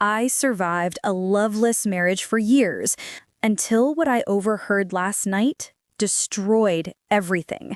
I survived a loveless marriage for years until what I overheard last night destroyed everything.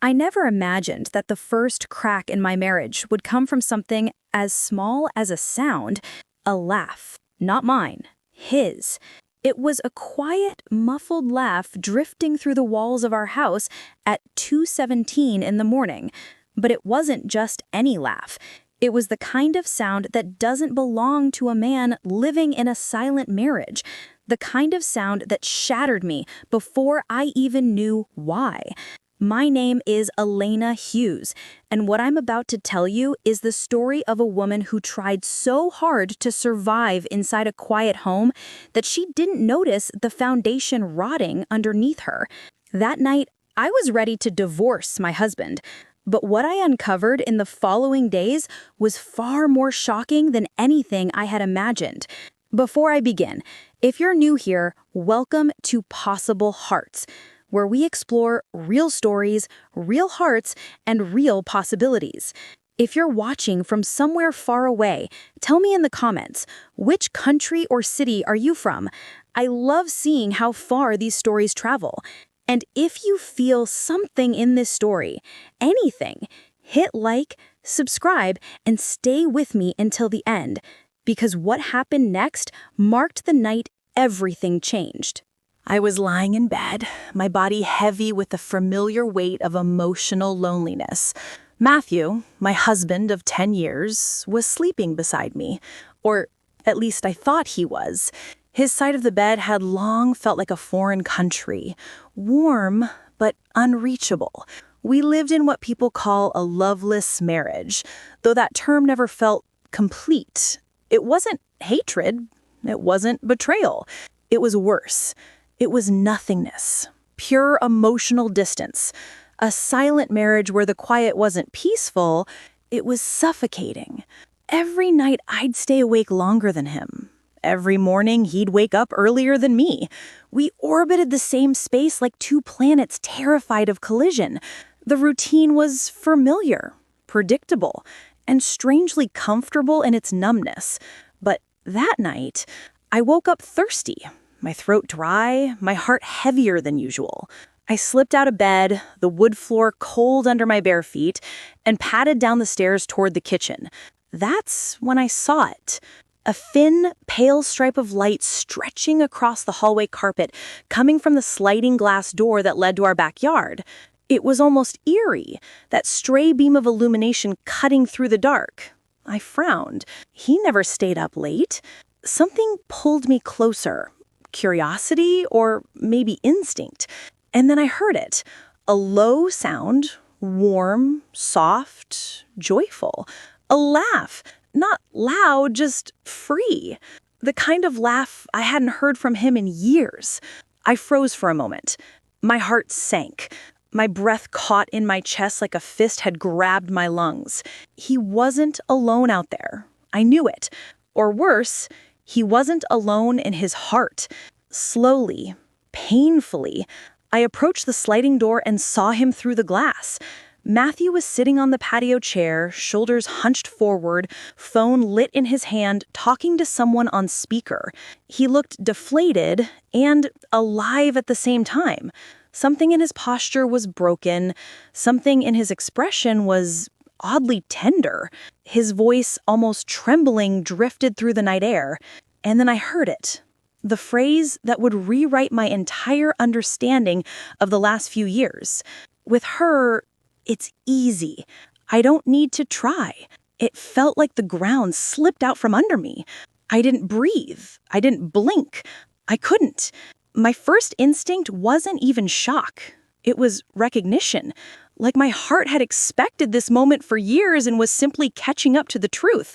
I never imagined that the first crack in my marriage would come from something as small as a sound, a laugh. Not mine, his. It was a quiet, muffled laugh drifting through the walls of our house at 2:17 in the morning. But it wasn't just any laugh. It was the kind of sound that doesn't belong to a man living in a silent marriage. The kind of sound that shattered me before I even knew why. My name is Elena Hughes, and what I'm about to tell you is the story of a woman who tried so hard to survive inside a quiet home that she didn't notice the foundation rotting underneath her. That night, I was ready to divorce my husband. But what I uncovered in the following days was far more shocking than anything I had imagined. Before I begin, if you're new here, welcome to Possible Hearts, where we explore real stories, real hearts, and real possibilities. If you're watching from somewhere far away, tell me in the comments, which country or city are you from? I love seeing how far these stories travel. And if you feel something in this story, anything, hit like, subscribe, and stay with me until the end, because what happened next marked the night everything changed. I was lying in bed, my body heavy with the familiar weight of emotional loneliness. Matthew, my husband of 10 years, was sleeping beside me, or at least I thought he was. His side of the bed had long felt like a foreign country, warm but unreachable. We lived in what people call a loveless marriage, though that term never felt complete. It wasn't hatred, it wasn't betrayal. It was worse. It was nothingness, pure emotional distance. A silent marriage where the quiet wasn't peaceful, it was suffocating. Every night I'd stay awake longer than him. Every morning, he'd wake up earlier than me. We orbited the same space like two planets terrified of collision. The routine was familiar, predictable, and strangely comfortable in its numbness. But that night, I woke up thirsty, my throat dry, my heart heavier than usual. I slipped out of bed, the wood floor cold under my bare feet, and padded down the stairs toward the kitchen. That's when I saw it. A thin, pale stripe of light stretching across the hallway carpet, coming from the sliding glass door that led to our backyard. It was almost eerie, that stray beam of illumination cutting through the dark. I frowned. He never stayed up late. Something pulled me closer. Curiosity, or maybe instinct. And then I heard it. A low sound, warm, soft, joyful. A laugh. Not loud, just free. The kind of laugh I hadn't heard from him in years. I froze for a moment. My heart sank. My breath caught in my chest like a fist had grabbed my lungs. He wasn't alone out there. I knew it. Or worse, he wasn't alone in his heart. Slowly, painfully, I approached the sliding door and saw him through the glass. Matthew was sitting on the patio chair, shoulders hunched forward, phone lit in his hand, talking to someone on speaker. He looked deflated and alive at the same time. Something in his posture was broken. Something in his expression was oddly tender. His voice, almost trembling, drifted through the night air. And then I heard it. The phrase that would rewrite my entire understanding of the last few years. With her, it's easy. I don't need to try. It felt like the ground slipped out from under me. I didn't breathe. I didn't blink. I couldn't. My first instinct wasn't even shock. It was recognition. Like my heart had expected this moment for years and was simply catching up to the truth.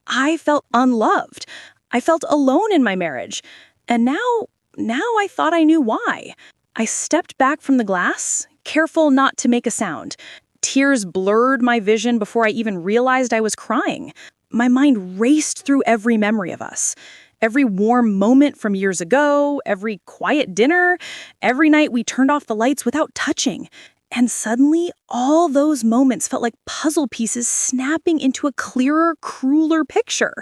I felt unloved. I felt alone in my marriage. And now I thought I knew why. I stepped back from the glass, careful not to make a sound. Tears blurred my vision before I even realized I was crying. My mind raced through every memory of us. Every warm moment from years ago, every quiet dinner, every night we turned off the lights without touching. And suddenly, all those moments felt like puzzle pieces snapping into a clearer, crueler picture.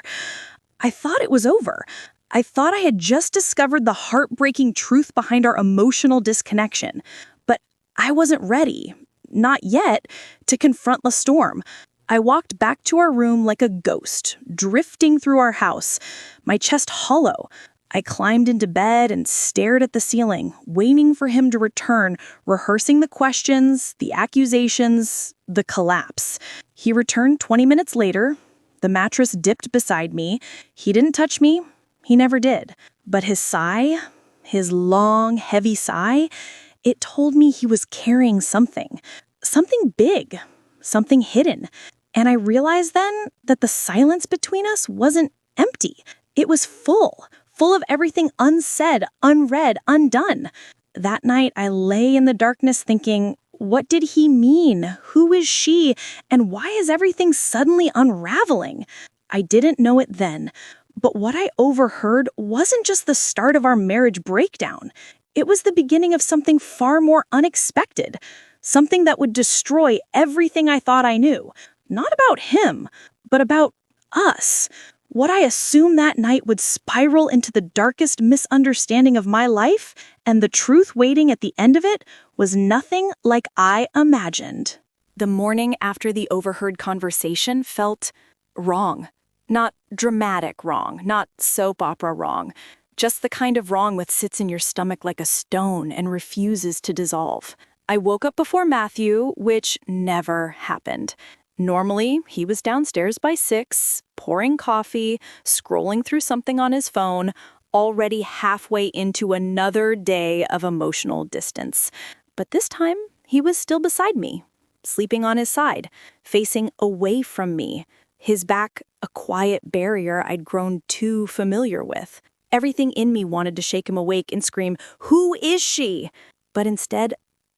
I thought it was over. I thought I had just discovered the heartbreaking truth behind our emotional disconnection. But I wasn't ready, not yet, to confront the storm. I walked back to our room like a ghost, drifting through our house, my chest hollow. I climbed into bed and stared at the ceiling, waiting for him to return, rehearsing the questions, the accusations, the collapse. He returned 20 minutes later. The mattress dipped beside me. He didn't touch me. He never did. But his sigh, his long, heavy sigh, it told me he was carrying something. Something big. Something hidden. And I realized then that the silence between us wasn't empty. It was full of everything unsaid, unread, undone. That night, I lay in the darkness thinking, what did he mean? Who is she? And why is everything suddenly unraveling? I didn't know it then, but what I overheard wasn't just the start of our marriage breakdown. It was the beginning of something far more unexpected, something that would destroy everything I thought I knew. Not about him, but about us. What I assumed that night would spiral into the darkest misunderstanding of my life, and the truth waiting at the end of it was nothing like I imagined. The morning after the overheard conversation felt wrong. Not dramatic wrong, not soap opera wrong. Just the kind of wrong that sits in your stomach like a stone and refuses to dissolve. I woke up before Matthew, which never happened. Normally, he was downstairs by 6, pouring coffee, scrolling through something on his phone, already halfway into another day of emotional distance. But this time, he was still beside me, sleeping on his side, facing away from me, his back a quiet barrier I'd grown too familiar with. Everything in me wanted to shake him awake and scream, "Who is she?" But instead,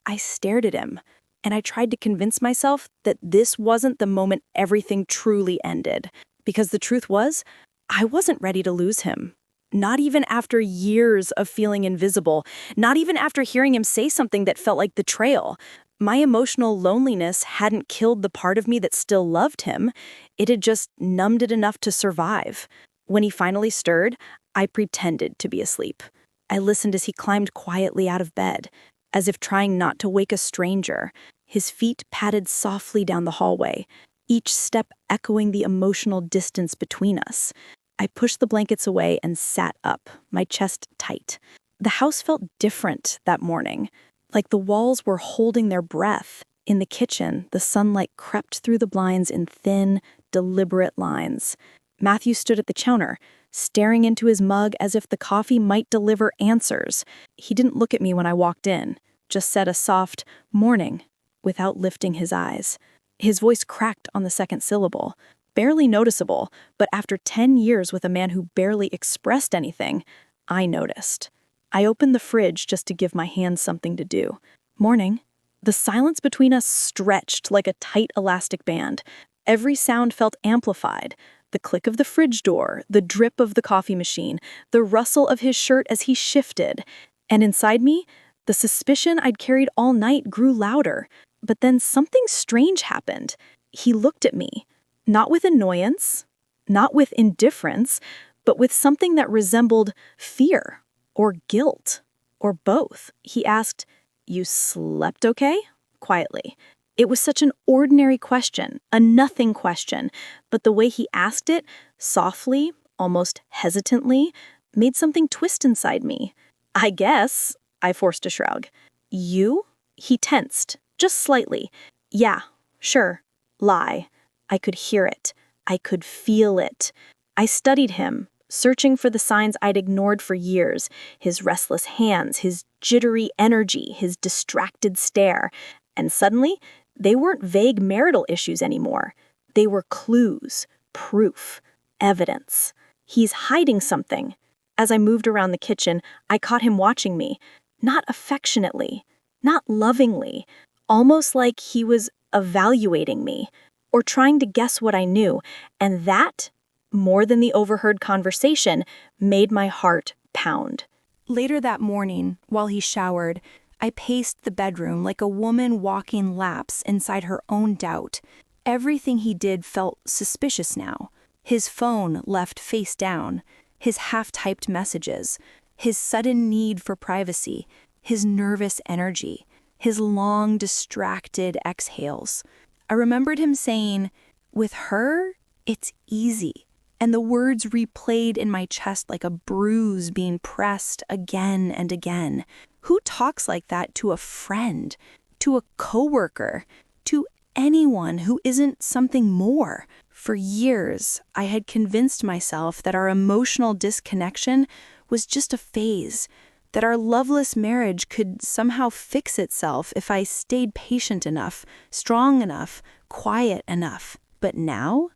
I stared at him. And I tried to convince myself that this wasn't the moment everything truly ended. Because the truth was, I wasn't ready to lose him. Not even after years of feeling invisible. Not even after hearing him say something that felt like betrayal. My emotional loneliness hadn't killed the part of me that still loved him. It had just numbed it enough to survive. When he finally stirred, I pretended to be asleep. I listened as he climbed quietly out of bed, as if trying not to wake a stranger. His feet padded softly down the hallway, each step echoing the emotional distance between us. I pushed the blankets away and sat up, my chest tight. The house felt different that morning, like the walls were holding their breath. In the kitchen, the sunlight crept through the blinds in thin, deliberate lines. Matthew stood at the counter, staring into his mug as if the coffee might deliver answers. He didn't look at me when I walked in, just said a soft, "Morning," without lifting his eyes. His voice cracked on the second syllable, barely noticeable, but after 10 years with a man who barely expressed anything, I noticed. I opened the fridge just to give my hands something to do. "Morning." The silence between us stretched like a tight elastic band. Every sound felt amplified. The click of the fridge door, the drip of the coffee machine, the rustle of his shirt as he shifted. And inside me, the suspicion I'd carried all night grew louder. But then something strange happened. He looked at me, not with annoyance, not with indifference, but with something that resembled fear or guilt or both. He asked, "You slept okay?" quietly. It was such an ordinary question, a nothing question, but the way he asked it, softly, almost hesitantly, made something twist inside me. "I guess," I forced a shrug. "You?" He tensed, just slightly. "Yeah, sure. Lie." I could hear it. I could feel it. I studied him, searching for the signs I'd ignored for years. His restless hands, his jittery energy, his distracted stare. And suddenly, they weren't vague marital issues anymore. They were clues, proof, evidence. He's hiding something. As I moved around the kitchen, I caught him watching me. Not affectionately, not lovingly, almost like he was evaluating me or trying to guess what I knew. And that, more than the overheard conversation, made my heart pound. Later that morning, while he showered, I paced the bedroom like a woman walking laps inside her own doubt. Everything he did felt suspicious now. His phone left face down, his half-typed messages, his sudden need for privacy, his nervous energy, his long, distracted exhales. I remembered him saying, "With her, it's easy." And the words replayed in my chest like a bruise being pressed again and again. Who talks like that to a friend, to a coworker, to anyone who isn't something more? For years, I had convinced myself that our emotional disconnection was just a phase, that our loveless marriage could somehow fix itself if I stayed patient enough, strong enough, quiet enough. But now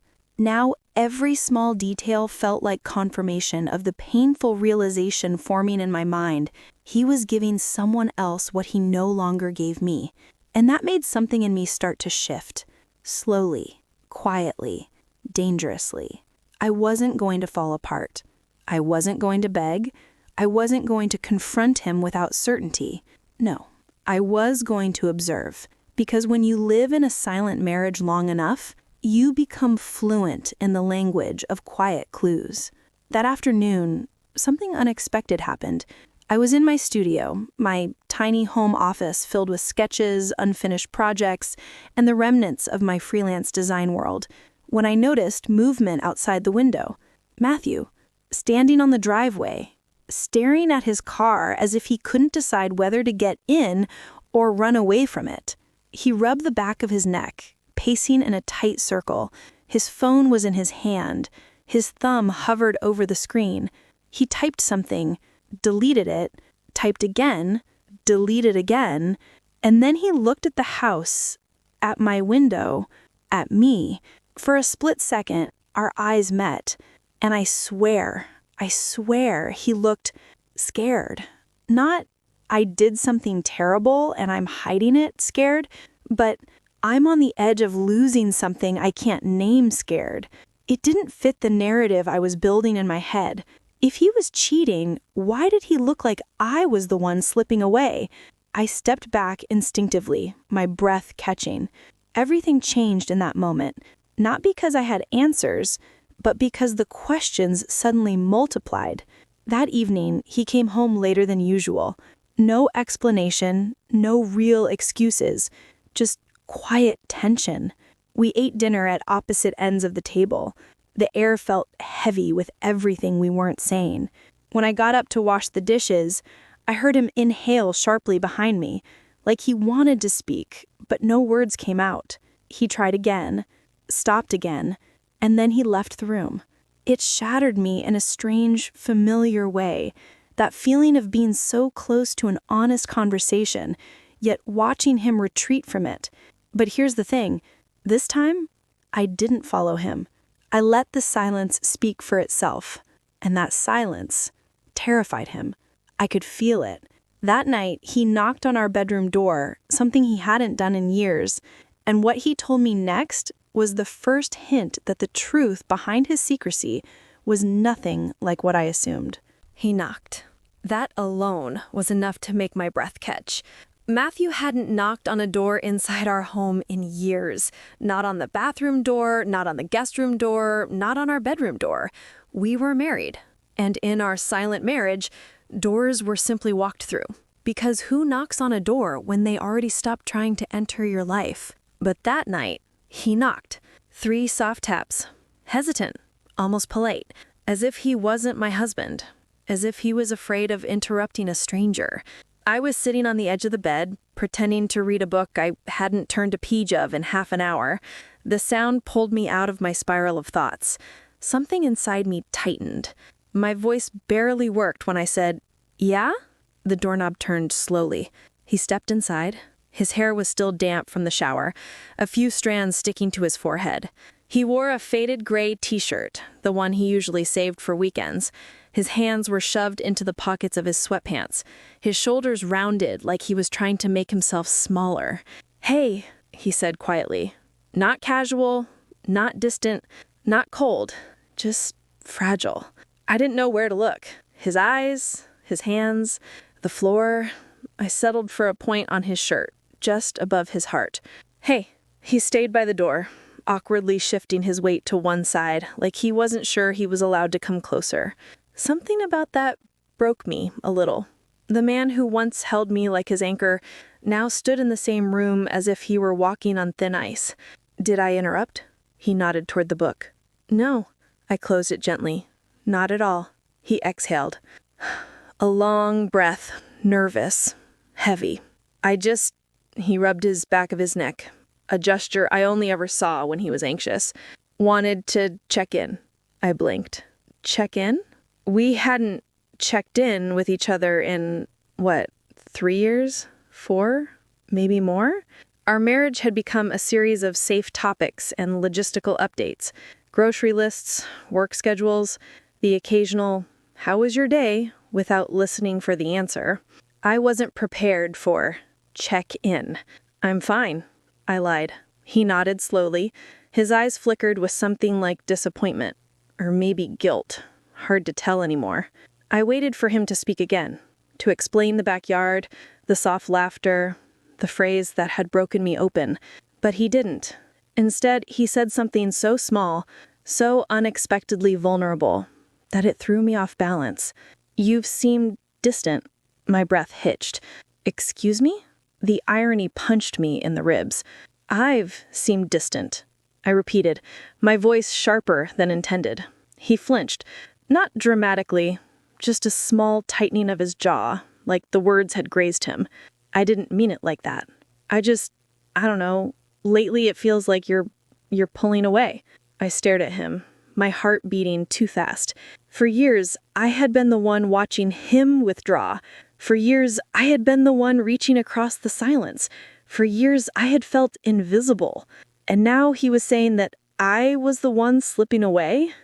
every small detail felt like confirmation of the painful realization forming in my mind. He was giving someone else what he no longer gave me. And that made something in me start to shift. Slowly, quietly, dangerously. I wasn't going to fall apart. I wasn't going to beg. I wasn't going to confront him without certainty. No, I was going to observe. Because when you live in a silent marriage long enough, you become fluent in the language of quiet clues. That afternoon, something unexpected happened. I was in my studio, my tiny home office filled with sketches, unfinished projects, and the remnants of my freelance design world, when I noticed movement outside the window. Matthew, standing on the driveway, staring at his car as if he couldn't decide whether to get in or run away from it. He rubbed the back of his neck, pacing in a tight circle. His phone was in his hand. His thumb hovered over the screen. He typed something, deleted it, typed again, deleted again, and then he looked at the house, at my window, at me. For a split second, our eyes met, and I swear, he looked scared. Not, "I did something terrible and I'm hiding it," scared, but "I'm on the edge of losing something I can't name," scared. It didn't fit the narrative I was building in my head. If he was cheating, why did he look like I was the one slipping away? I stepped back instinctively, my breath catching. Everything changed in that moment, not because I had answers, but because the questions suddenly multiplied. That evening, he came home later than usual. No explanation, no real excuses, just quiet tension. We ate dinner at opposite ends of the table. The air felt heavy with everything we weren't saying. When I got up to wash the dishes, I heard him inhale sharply behind me, like he wanted to speak, but no words came out. He tried again, stopped again, and then he left the room. It shattered me in a strange, familiar way, that feeling of being so close to an honest conversation, yet watching him retreat from it. But here's the thing, this time, I didn't follow him. I let the silence speak for itself, and that silence terrified him. I could feel it. That night, he knocked on our bedroom door, something he hadn't done in years, and what he told me next was the first hint that the truth behind his secrecy was nothing like what I assumed. He knocked. That alone was enough to make my breath catch. Matthew hadn't knocked on a door inside our home in years. Not on the bathroom door, not on the guest room door, not on our bedroom door. We were married. And in our silent marriage, doors were simply walked through. Because who knocks on a door when they already stopped trying to enter your life? But that night, he knocked. 3 soft taps. Hesitant, almost polite, as if he wasn't my husband, as if he was afraid of interrupting a stranger. I was sitting on the edge of the bed, pretending to read a book I hadn't turned a page of in half an hour. The sound pulled me out of my spiral of thoughts. Something inside me tightened. My voice barely worked when I said, "Yeah?" The doorknob turned slowly. He stepped inside. His hair was still damp from the shower, a few strands sticking to his forehead. He wore a faded gray t-shirt, the one he usually saved for weekends. His hands were shoved into the pockets of his sweatpants, his shoulders rounded like he was trying to make himself smaller. "Hey," he said quietly. Not casual, not distant, not cold, just fragile. I didn't know where to look. His eyes, his hands, the floor. I settled for a point on his shirt, just above his heart. "Hey." He stayed by the door. awkwardly shifting his weight to one side, like he wasn't sure he was allowed to come closer. Something about that broke me a little. The man who once held me like his anchor now stood in the same room as if he were walking on thin ice. Did I interrupt? He nodded toward the book. No. I closed it gently. Not at all. He exhaled. A long breath, nervous, heavy. He rubbed his back of his neck, a gesture I only ever saw when he was anxious. Wanted to check in. I blinked. Check in? We hadn't checked in with each other in, 3 years? 4? Maybe more? Our marriage had become a series of safe topics and logistical updates. Grocery lists, work schedules, the occasional, "How was your day?" without listening for the answer. I wasn't prepared for check in. "I'm fine," I lied. He nodded slowly. His eyes flickered with something like disappointment, or maybe guilt. Hard to tell anymore. I waited for him to speak again, to explain the backyard, the soft laughter, the phrase that had broken me open. But he didn't. Instead, he said something so small, so unexpectedly vulnerable, that it threw me off balance. "You've seemed distant." My breath hitched. "Excuse me?" The irony punched me in the ribs. "I've seemed distant," I repeated, my voice sharper than intended. He flinched, not dramatically, just a small tightening of his jaw, like the words had grazed him. "I didn't mean it like that. I don't know, lately it feels like you're pulling away." I stared at him, my heart beating too fast. For years, I had been the one watching him withdraw. For years, I had been the one reaching across the silence. For years, I had felt invisible. And now he was saying that I was the one slipping away?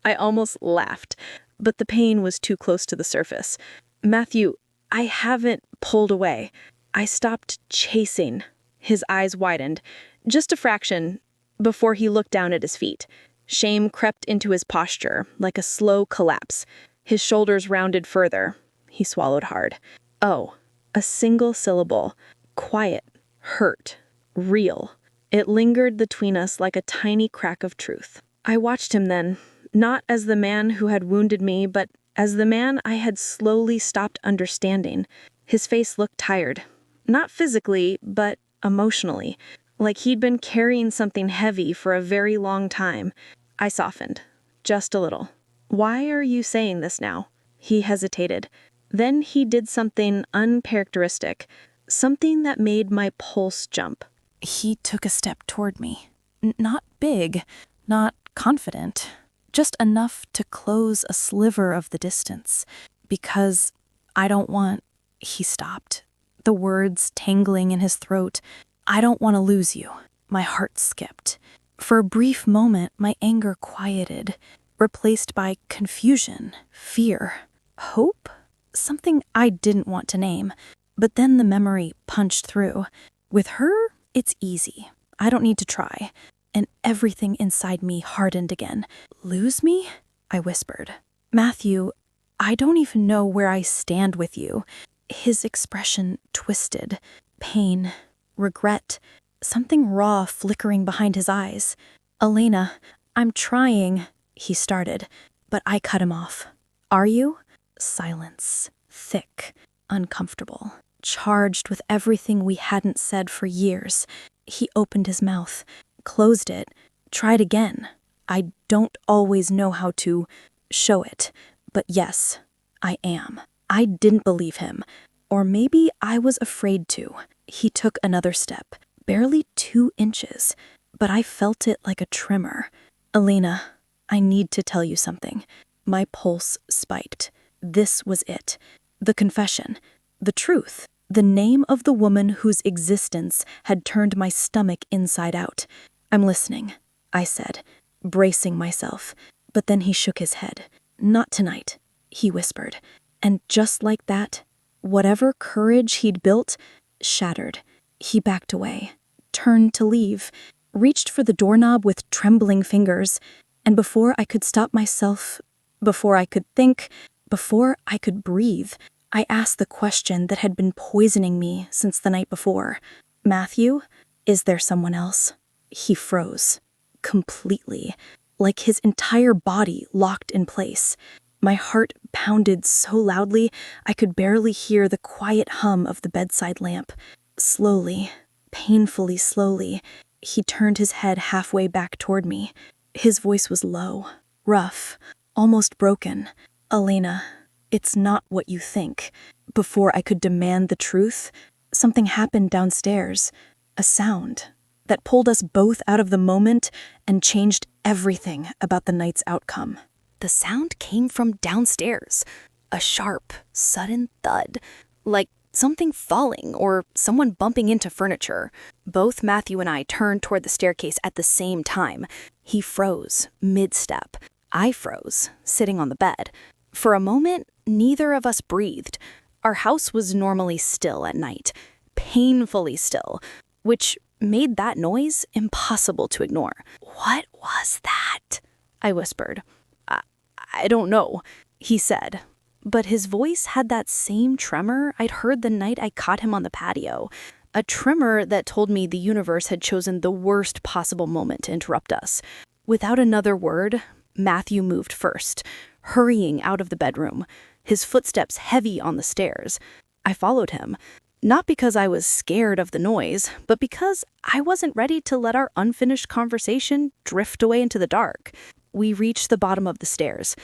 I almost laughed, but the pain was too close to the surface. "Matthew, I haven't pulled away. I stopped chasing." His eyes widened, just a fraction, before he looked down at his feet. Shame crept into his posture, like a slow collapse. His shoulders rounded further. He swallowed hard. "Oh," a single syllable. Quiet, hurt, real. It lingered between us like a tiny crack of truth. I watched him then, not as the man who had wounded me, but as the man I had slowly stopped understanding. His face looked tired. Not physically, but emotionally. Like he'd been carrying something heavy for a very long time. I softened. Just a little. "Why are you saying this now?" He hesitated. Then he did something uncharacteristic. Something that made my pulse jump. He took a step toward me. Not big, not confident. Just enough to close a sliver of the distance. "Because I don't want..." He stopped, the words tangling in his throat. "I don't want to lose you." My heart skipped. For a brief moment, my anger quieted, replaced by confusion, fear, hope, something I didn't want to name. But then the memory punched through. With her, it's easy. I don't need to try. And everything inside me hardened again. "Lose me?" I whispered. "Matthew, I don't even know where I stand with you." His expression twisted. Pain, regret, something raw flickering behind his eyes. "Elena, I'm trying," he started, but I cut him off. "Are you?" Silence. Thick, uncomfortable, charged with everything we hadn't said for years. He opened his mouth, closed it, tried again. I don't always know how to show it, but yes, I am. I didn't believe him, or maybe I was afraid to. He took another step, barely 2 inches, but I felt it like a tremor. "Elena, I need to tell you something." My pulse spiked. This was it. The confession. The truth. The name of the woman whose existence had turned my stomach inside out. "I'm listening," I said, bracing myself. But then he shook his head. "Not tonight," he whispered. And just like that, whatever courage he'd built shattered. He backed away, turned to leave, reached for the doorknob with trembling fingers, and before I could stop myself, before I could think, before I could breathe, I asked the question that had been poisoning me since the night before. "Matthew, is there someone else?" He froze. completely, like his entire body locked in place. My heart pounded so loudly I could barely hear the quiet hum of the bedside lamp. Slowly, painfully slowly, he turned his head halfway back toward me. His voice was low, rough, almost broken. "Elena, it's not what you think." Before I could demand the truth, something happened downstairs. A sound that pulled us both out of the moment and changed everything about the night's outcome. The sound came from downstairs. A sharp, sudden thud, like something falling or someone bumping into furniture. Both Matthew and I turned toward the staircase at the same time. He froze, mid-step. I froze, sitting on the bed. For a moment, neither of us breathed. Our house was normally still at night, painfully still, which made that noise impossible to ignore. "What was that?" I whispered. I don't know," he said. But his voice had that same tremor I'd heard the night I caught him on the patio. A tremor that told me the universe had chosen the worst possible moment to interrupt us. Without another word, Matthew moved first, hurrying out of the bedroom, his footsteps heavy on the stairs. I followed him. Not because I was scared of the noise, but because I wasn't ready to let our unfinished conversation drift away into the dark. We reached the bottom of the stairs.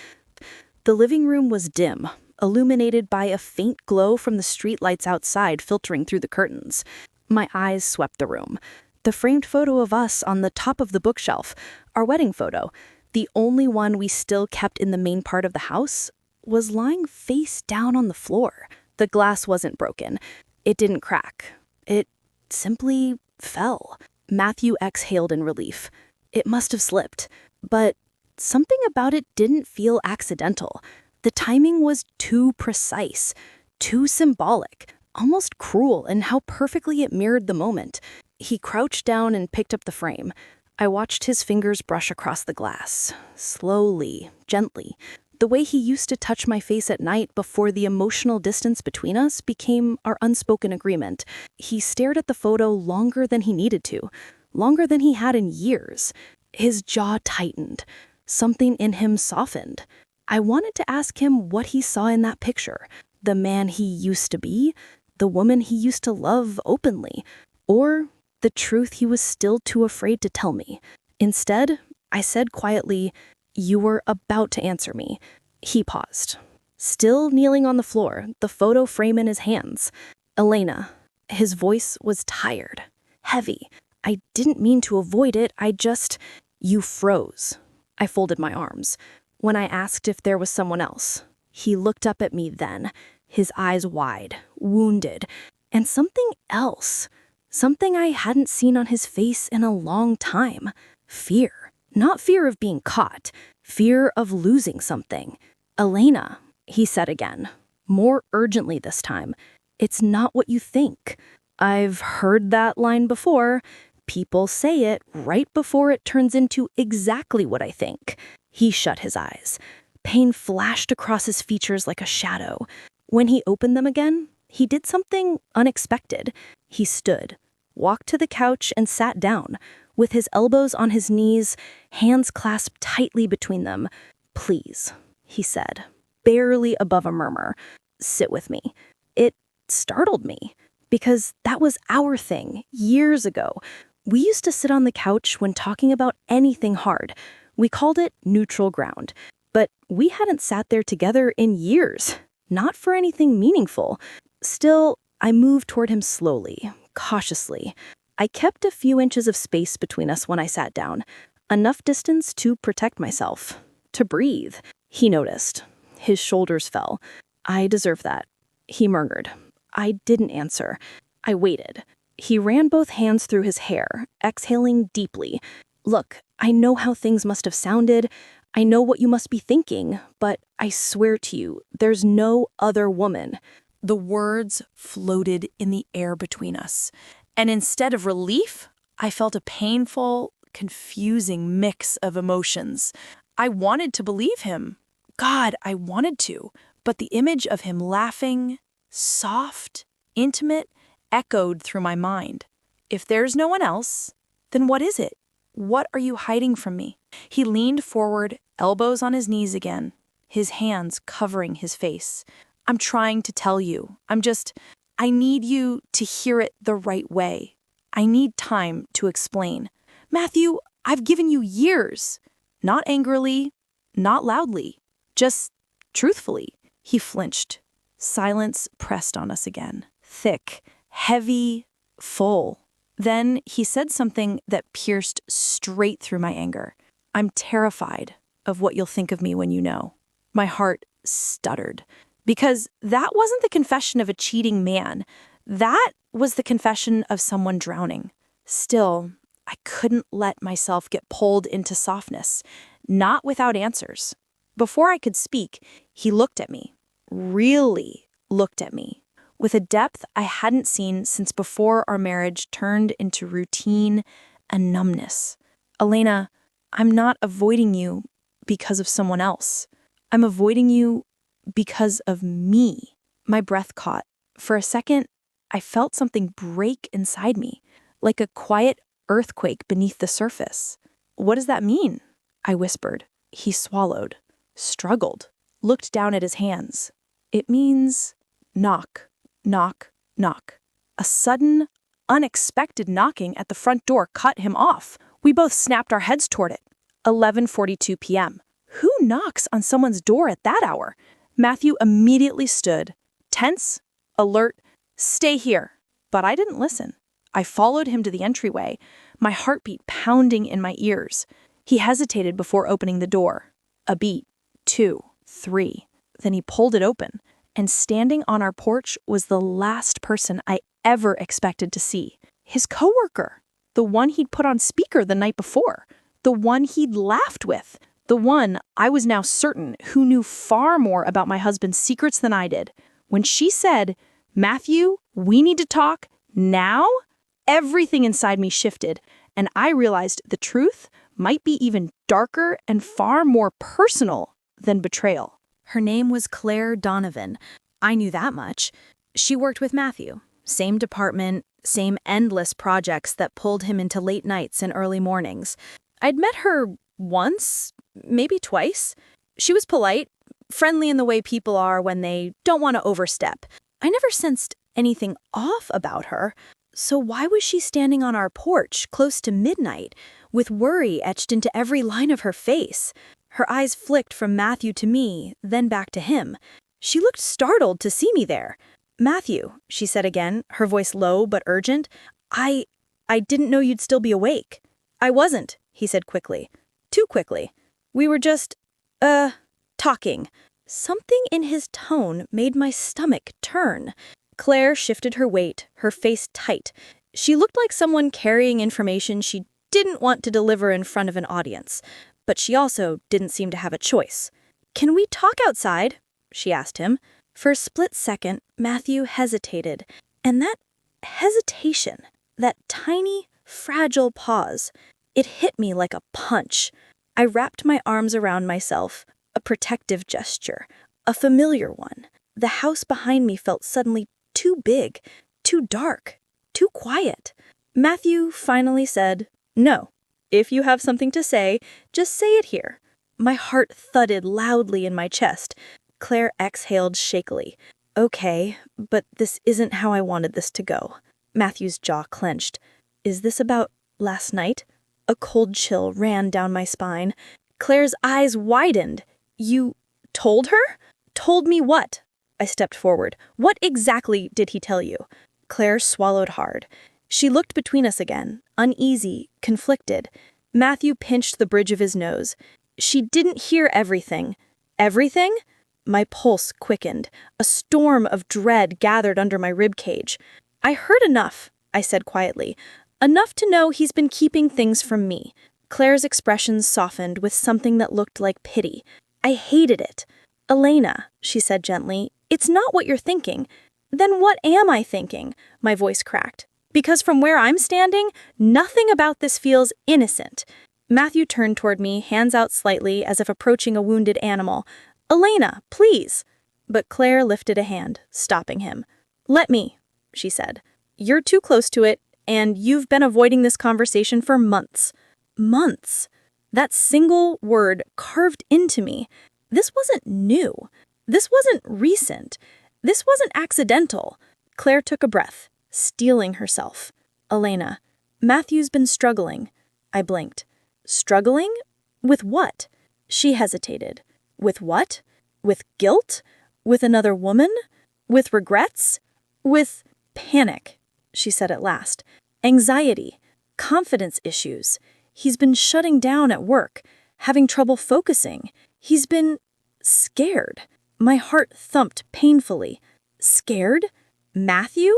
The living room was dim, illuminated by a faint glow from the street lights outside filtering through the curtains. My eyes swept the room. The framed photo of us on the top of the bookshelf, our wedding photo, the only one we still kept in the main part of the house, was lying face down on the floor. The glass wasn't broken. It didn't crack. It simply fell. Matthew exhaled in relief. It must have slipped, but something about it didn't feel accidental. The timing was too precise, too symbolic, almost cruel in how perfectly it mirrored the moment. He crouched down and picked up the frame. I watched his fingers brush across the glass, slowly, gently, the way he used to touch my face at night before the emotional distance between us became our unspoken agreement. He stared at the photo longer than he needed to, longer than he had in years. His jaw tightened. Something in him softened. I wanted to ask him what he saw in that picture. The man he used to be, the woman he used to love openly, or the truth he was still too afraid to tell me. Instead, I said quietly, "You were about to answer me." He paused, still kneeling on the floor, the photo frame in his hands. "Elena." His voice was tired, heavy. I didn't mean to avoid it, You froze. I folded my arms. When I asked if there was someone else, he looked up at me then, his eyes wide, wounded, and something else. Something I hadn't seen on his face in a long time. Fear. Not fear of being caught. Fear of losing something. "Elena," he said again, more urgently this time. "It's not what you think." I've heard that line before. People say it right before it turns into exactly what I think. He shut his eyes. Pain flashed across his features like a shadow. When he opened them again, he did something unexpected. He stood, walked to the couch, and sat down, with his elbows on his knees, hands clasped tightly between them. "Please," he said, barely above a murmur, "sit with me." It startled me, because that was our thing, years ago. We used to sit on the couch when talking about anything hard. We called it neutral ground. But we hadn't sat there together in years, not for anything meaningful. Still, I moved toward him slowly, cautiously. I kept a few inches of space between us when I sat down, enough distance to protect myself, to breathe. He noticed. His shoulders fell. "I deserve that," he murmured. I didn't answer. I waited. He ran both hands through his hair, exhaling deeply. "Look, I know how things must have sounded. I know what you must be thinking, but I swear to you, there's no other woman." The words floated in the air between us. And instead of relief, I felt a painful, confusing mix of emotions. I wanted to believe him. God, I wanted to. But the image of him laughing, soft, intimate, echoed through my mind. If there's no one else, then what is it? What are you hiding from me?" He leaned forward, elbows on his knees again, his hands covering his face. "I'm trying to tell you. I need you to hear it the right way. I need time to explain. Matthew, I've given you years." Not angrily, not loudly, just truthfully. He flinched. Silence pressed on us again. Thick, heavy, full. Then he said something that pierced straight through my anger. "I'm terrified of what you'll think of me when you know." My heart stuttered. Because that wasn't the confession of a cheating man. That was the confession of someone drowning. Still, I couldn't let myself get pulled into softness, not without answers. Before I could speak, he looked at me, really looked at me, with a depth I hadn't seen since before our marriage turned into routine and numbness. "Elena, I'm not avoiding you because of someone else. I'm avoiding you because of me." My breath caught. For a second, I felt something break inside me, like a quiet earthquake beneath the surface. "What does that mean?" I whispered. He swallowed, struggled, looked down at his hands. "It means knock, knock, knock." A sudden, unexpected knocking at the front door cut him off. We both snapped our heads toward it. 11:42 p.m. Who knocks on someone's door at that hour? Matthew immediately stood, tense, alert, "Stay here." But I didn't listen. I followed him to the entryway, my heartbeat pounding in my ears. He hesitated before opening the door. A beat, 2, 3. Then he pulled it open, and standing on our porch was the last person I ever expected to see. His coworker, the one he'd put on speaker the night before, the one he'd laughed with, the one I was now certain who knew far more about my husband's secrets than I did. When she said, "Matthew, we need to talk now," everything inside me shifted, and I realized the truth might be even darker and far more personal than betrayal. Her name was Claire Donovan. I knew that much. She worked with Matthew. Same department, same endless projects that pulled him into late nights and early mornings. I'd met her once, maybe twice. She was polite, friendly in the way people are when they don't want to overstep. I never sensed anything off about her. So why was she standing on our porch close to midnight, with worry etched into every line of her face? Her eyes flicked from Matthew to me, then back to him. She looked startled to see me there. "Matthew," she said again, her voice low but urgent, I didn't know you'd still be awake." "I wasn't," he said quickly. Too quickly. "We were just, talking." Something in his tone made my stomach turn. Claire shifted her weight, her face tight. She looked like someone carrying information she didn't want to deliver in front of an audience. But she also didn't seem to have a choice. "Can we talk outside?" she asked him. For a split second, Matthew hesitated. And that hesitation, that tiny, fragile pause, it hit me like a punch. I wrapped my arms around myself, a protective gesture, a familiar one. The house behind me felt suddenly too big, too dark, too quiet. Matthew finally said, "No. If you have something to say, just say it here." My heart thudded loudly in my chest. Claire exhaled shakily. "Okay, but this isn't how I wanted this to go." Matthew's jaw clenched. "Is this about last night?" A cold chill ran down my spine. Claire's eyes widened. "You told her?" "Told me what?" I stepped forward. "What exactly did he tell you?" Claire swallowed hard. She looked between us again, uneasy, conflicted. Matthew pinched the bridge of his nose. "She didn't hear everything." "Everything?" My pulse quickened. A storm of dread gathered under my ribcage. "I heard enough," I said quietly. "Enough to know he's been keeping things from me." Claire's expression softened with something that looked like pity. I hated it. "Elena," she said gently, "it's not what you're thinking." "Then what am I thinking?" My voice cracked. "Because from where I'm standing, nothing about this feels innocent." Matthew turned toward me, hands out slightly as if approaching a wounded animal. "Elena, please." But Claire lifted a hand, stopping him. "Let me," she said. "You're too close to it, and you've been avoiding this conversation for months." Months. That single word carved into me. This wasn't new. This wasn't recent. This wasn't accidental. Claire took a breath, steeling herself. Elena, Matthew's been struggling. I blinked. Struggling? With what? She hesitated. With what? With guilt? With another woman? With regrets? With panic, she said at last. Anxiety. Confidence issues. He's been shutting down at work, having trouble focusing. He's been scared. My heart thumped painfully. Scared? Matthew?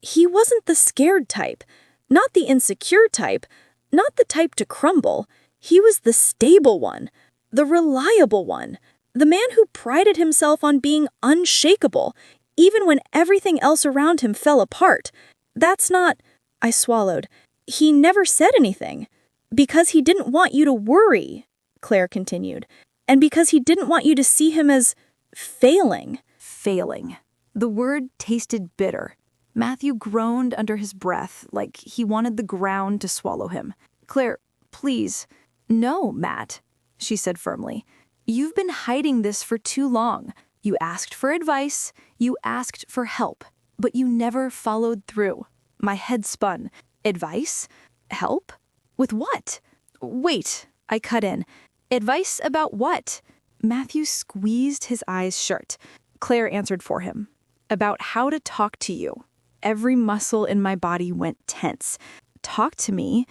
He wasn't the scared type, not the insecure type, not the type to crumble. He was the stable one, the reliable one, the man who prided himself on being unshakable, even when everything else around him fell apart. That's not... I swallowed. He never said anything. Because he didn't want you to worry, Claire continued, and because he didn't want you to see him as failing. Failing. The word tasted bitter. Matthew groaned under his breath like he wanted the ground to swallow him. Claire, please. No, Matt, she said firmly. You've been hiding this for too long. You asked for advice, you asked for help, but you never followed through. My head spun. Advice? Help? With what? Wait, I cut in. Advice about what? Matthew squeezed his eyes shut. Claire answered for him. About how to talk to you. Every muscle in my body went tense. Talk to me?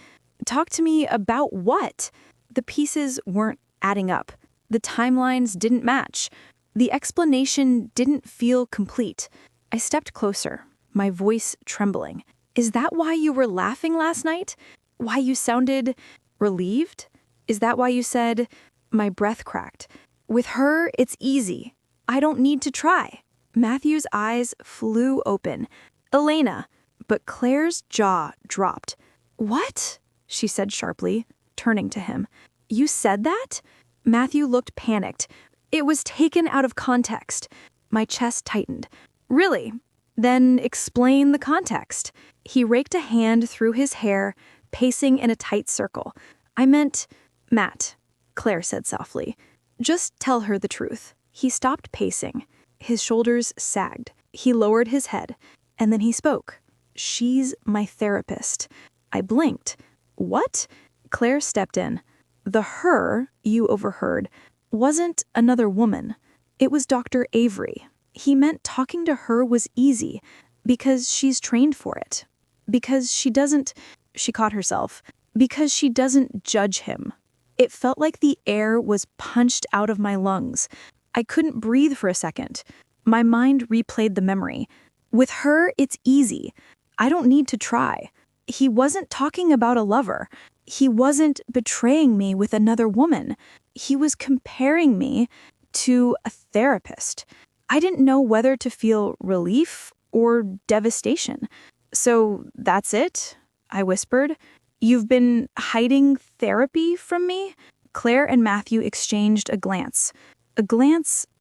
Talk to me about what? The pieces weren't adding up. The timelines didn't match. The explanation didn't feel complete. I stepped closer, my voice trembling. Is that why you were laughing last night? Why you sounded relieved? Is that why you said, my breath cracked? With her, it's easy. I don't need to try. Matthew's eyes flew open. Elena, but Claire's jaw dropped. What? She said sharply, turning to him. You said that? Matthew looked panicked. It was taken out of context. My chest tightened. Really? Then explain the context. He raked a hand through his hair, pacing in a tight circle. I meant, Matt, Claire said softly. Just tell her the truth. He stopped pacing. His shoulders sagged. He lowered his head, and then he spoke. She's my therapist. I blinked. What? Claire stepped in. The her you overheard wasn't another woman. It was Dr. Avery. He meant talking to her was easy because she's trained for it. Because she doesn't... She caught herself. Because she doesn't judge him. It felt like the air was punched out of my lungs. I couldn't breathe for a second. My mind replayed the memory. With her, it's easy. I don't need to try. He wasn't talking about a lover. He wasn't betraying me with another woman. He was comparing me to a therapist. I didn't know whether to feel relief or devastation. So that's it? I whispered. You've been hiding therapy from me? Claire and Matthew exchanged a glance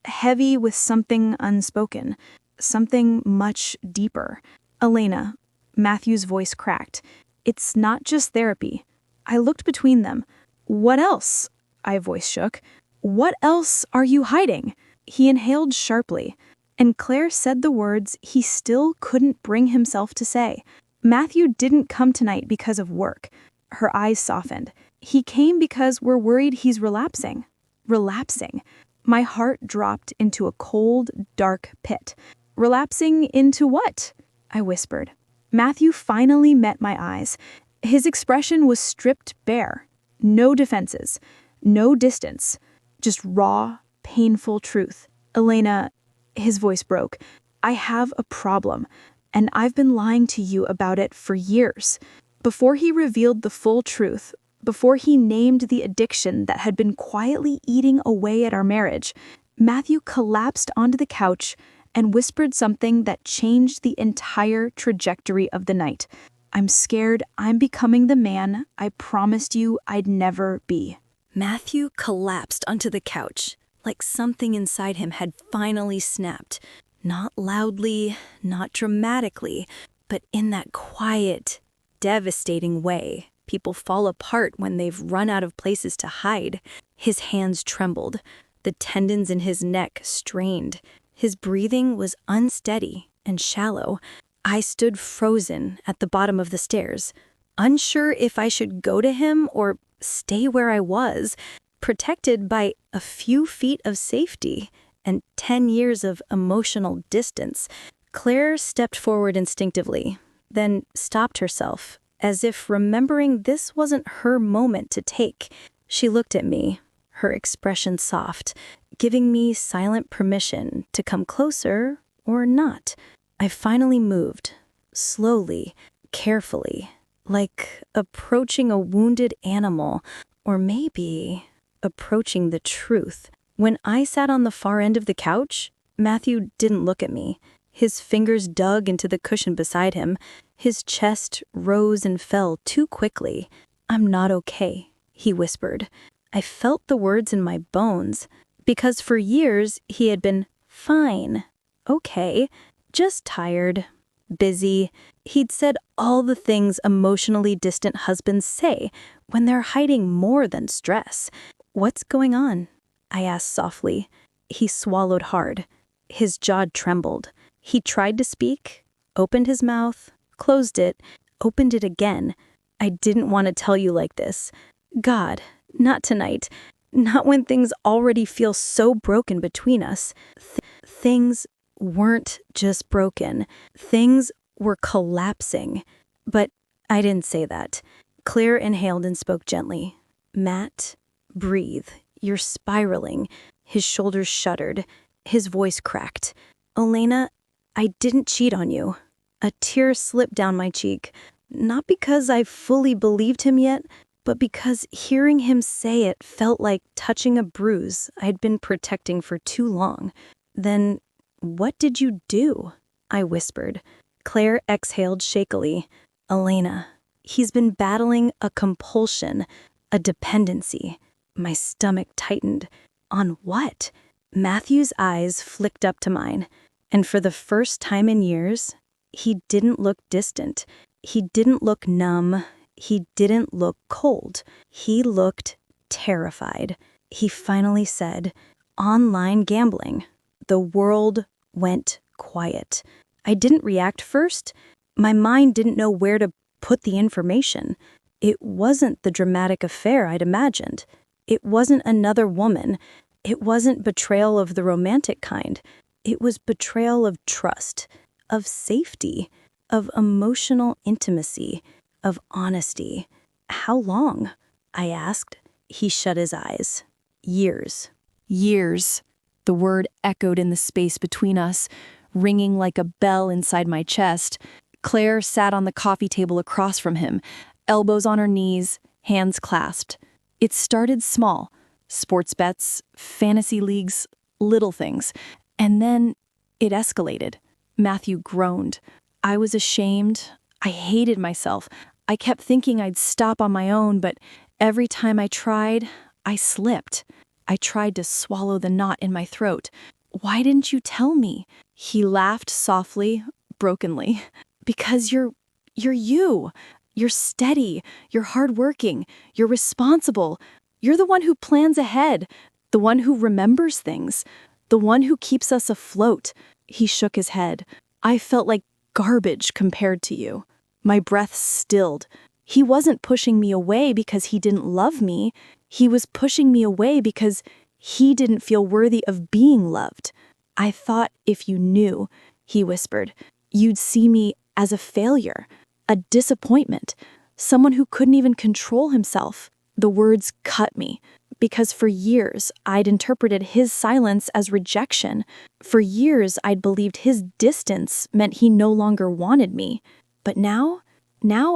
heavy with something unspoken, something much deeper. Elena, Matthew's voice cracked. It's not just therapy. I looked between them. What else? I voice shook. What else are you hiding? He inhaled sharply, and Claire said the words he still couldn't bring himself to say. Matthew didn't come tonight because of work. Her eyes softened. He came because we're worried he's relapsing. Relapsing. My heart dropped into a cold, dark pit. Relapsing into what? I whispered. Matthew finally met my eyes. His expression was stripped bare. No defenses. No distance. Just raw, painful truth. Elena, his voice broke. I have a problem, and I've been lying to you about it for years. Before he revealed the full truth, before he named the addiction that had been quietly eating away at our marriage, Matthew collapsed onto the couch and whispered something that changed the entire trajectory of the night. I'm scared I'm becoming the man I promised you I'd never be. Matthew collapsed onto the couch, like something inside him had finally snapped. Not loudly, not dramatically, but in that quiet, devastating way people fall apart when they've run out of places to hide. His hands trembled. The tendons in his neck strained. His breathing was unsteady and shallow. I stood frozen at the bottom of the stairs, unsure if I should go to him or stay where I was, protected by a few feet of safety and 10 years of emotional distance. Claire stepped forward instinctively, then stopped herself, as if remembering this wasn't her moment to take. She looked at me, her expression soft, giving me silent permission to come closer or not. I finally moved, slowly, carefully, like approaching a wounded animal, or maybe approaching the truth. When I sat on the far end of the couch, Matthew didn't look at me. His fingers dug into the cushion beside him. His chest rose and fell too quickly. "I'm not okay," he whispered. I felt the words in my bones, because for years he had been fine, okay, just tired, busy. He'd said all the things emotionally distant husbands say when they're hiding more than stress. "What's going on?" I asked softly. He swallowed hard. His jaw trembled. He tried to speak, opened his mouth, closed it, opened it again. "I didn't want to tell you like this. God, not tonight. Not when things already feel so broken between us." Things weren't just broken. Things were collapsing. But I didn't say that. Claire inhaled and spoke gently. "Matt, breathe. You're spiraling." His shoulders shuddered. His voice cracked. "Elena, I didn't cheat on you." A tear slipped down my cheek. Not because I fully believed him yet, but because hearing him say it felt like touching a bruise I'd been protecting for too long. "Then what did you do?" I whispered. Claire exhaled shakily. "Elena, he's been battling a compulsion, a dependency." My stomach tightened. "On what?" Matthew's eyes flicked up to mine, and for the first time in years, he didn't look distant. He didn't look numb. He didn't look cold. He looked terrified. He finally said, "Online gambling." The world went quiet. I didn't react first. My mind didn't know where to put the information. It wasn't the dramatic affair I'd imagined. It wasn't another woman. It wasn't betrayal of the romantic kind. It was betrayal of trust, of safety, of emotional intimacy, of honesty. "How long?" I asked. He shut his eyes. "Years." Years. The word echoed in the space between us, ringing like a bell inside my chest. Claire sat on the coffee table across from him, elbows on her knees, hands clasped. It started small. Sports bets, fantasy leagues, little things. And then it escalated. Matthew groaned. I was ashamed. I hated myself. I kept thinking I'd stop on my own, but every time I tried, I slipped. I tried to swallow the knot in my throat. "Why didn't you tell me?" He laughed softly, brokenly. "Because you're you. You're steady. You're hardworking. You're responsible. You're the one who plans ahead, the one who remembers things, the one who keeps us afloat." He shook his head. "I felt like garbage compared to you." My breath stilled. He wasn't pushing me away because he didn't love me. He was pushing me away because he didn't feel worthy of being loved. "I thought if you knew," he whispered, "you'd see me as a failure, a disappointment, someone who couldn't even control himself." The words cut me, because for years I'd interpreted his silence as rejection. For years I'd believed his distance meant he no longer wanted me. But now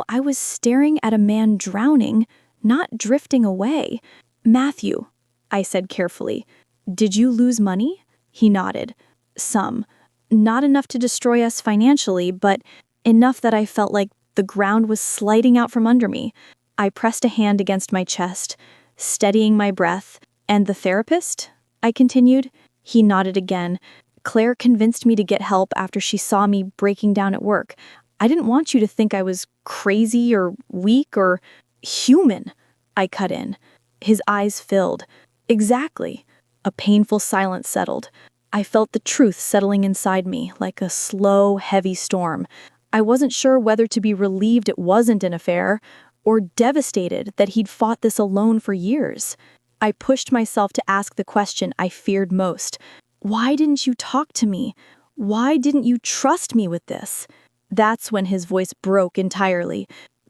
I was staring at a man drowning, not drifting away. "Matthew," I said carefully, "did you lose money?" He nodded. "Some. Not enough to destroy us financially, but enough that I felt like the ground was sliding out from under me." I pressed a hand against my chest, steadying my breath. "And the therapist?" I continued. He nodded again. "Claire convinced me to get help after she saw me breaking down at work. I didn't want you to think I was crazy or weak or..." Human, I cut in. His eyes filled. Exactly. A painful silence settled. I felt the truth settling inside me like a slow, heavy storm. I wasn't sure whether to be relieved it wasn't an affair or devastated that he'd fought this alone for years. I pushed myself to ask the question I feared most. Why didn't you talk to me? Why didn't you trust me with this? That's when his voice broke entirely.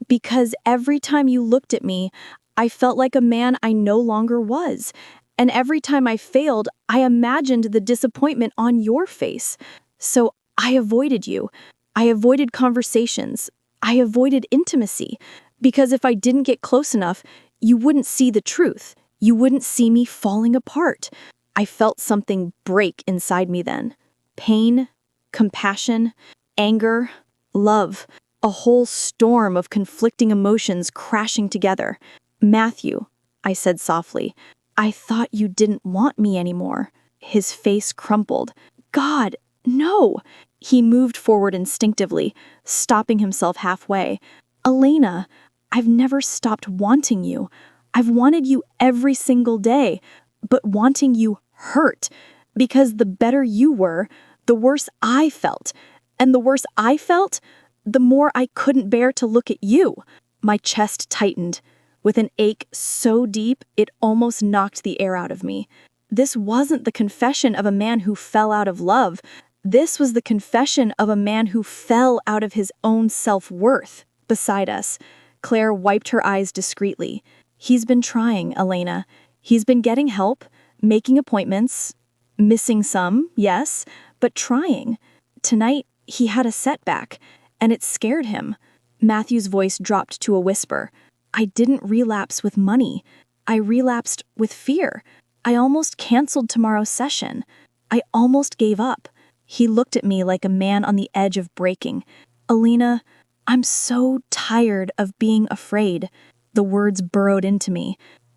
Because every time you looked at me, I felt like a man I no longer was. And every time I failed, I imagined the disappointment on your face. So I avoided you. I avoided conversations. I avoided intimacy. Because if I didn't get close enough, you wouldn't see the truth. You wouldn't see me falling apart. I felt something break inside me then. Pain, compassion, anger, love. A whole storm of conflicting emotions crashing together. Matthew, I said softly, I thought you didn't want me anymore. His face crumpled. God, no! He moved forward instinctively, stopping himself halfway. Elena, I've never stopped wanting you. I've wanted you every single day, but wanting you hurt. Because the better you were, the worse I felt. And the worse I felt, the more I couldn't bear to look at you. My chest tightened, with an ache so deep it almost knocked the air out of me. This wasn't the confession of a man who fell out of love. This was the confession of a man who fell out of his own self-worth. Beside us, Claire wiped her eyes discreetly. He's been trying, Elena. He's been getting help, making appointments, missing some, yes, but trying. Tonight, he had a setback, and it scared him. Matthew's voice dropped to a whisper. I didn't relapse with money. I relapsed with fear. I almost canceled tomorrow's session. I almost gave up. He looked at me like a man on the edge of breaking. Elena, I'm so tired of being afraid. The words burrowed into me.